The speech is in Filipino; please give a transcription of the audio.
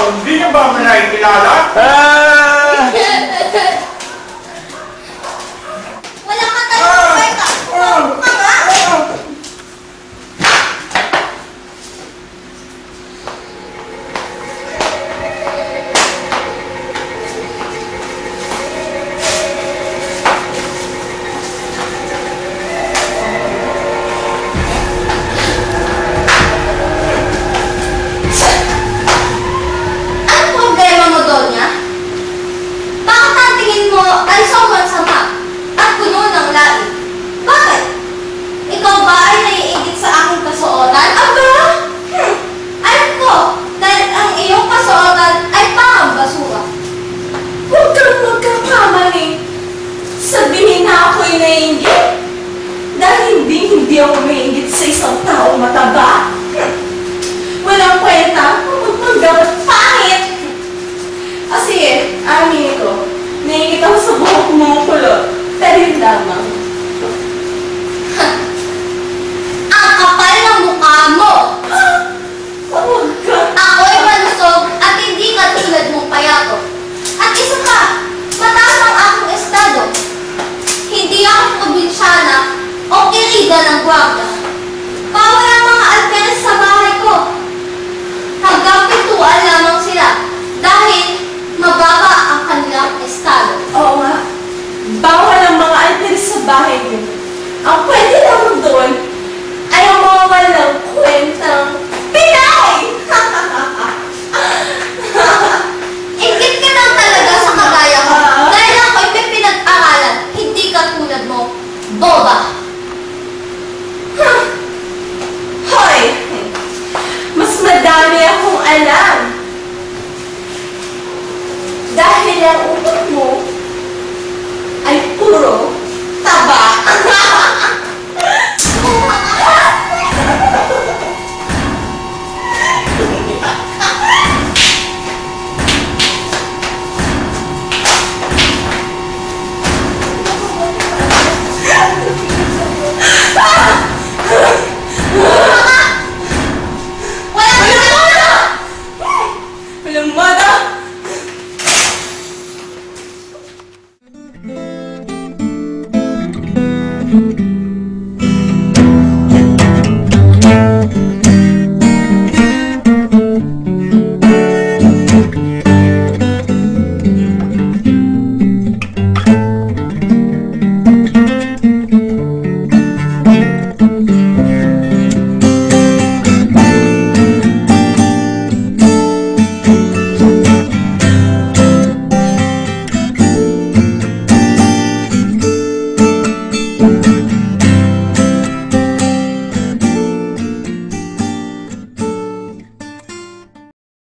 Hindi niyo ba ako nakikilala? Wala ka talagang kwenta. Ay sobrang sama at puno ng lain. Bakit? Ikaw ba ay naiingit sa aking kasuotan? Aba! Alam ko, dahil ang iyong kasuotan ay parang basura. Huwag kang magkakamali. Sabihin na ako'y naiingit. Dahil hindi ako naiingit sa isang tao mataba. Walang kwenta kung magpanggabat pangit. Kasi aminin ko, naiingit ako sa buhok mong kulot, pero yun lamang. Ang kapal ng mukha mo! Huwag ka. Ako'y malusog at hindi katulad mong payato. At isa pa, mataas ang aking estado. Hindi ako probinsyana o kirida ng guwagda. Bawal ang mga alperes sa bahay ko. Hanggang pintuan lamang sila dahil mababa ang kanilang estado. Oo nga. Bawal ang mga alperes sa bahay niyo. Ang pwede lamang doon ay ang mga walang kwentang Pinay! Ingit ka lang talaga sa kagaya ko dahil ako'y may pinag-aralan, hindi katulad mo, boba. Hoy! Mas madami akong alam. Dahil ang utak mo ay puro taba. Walang mata!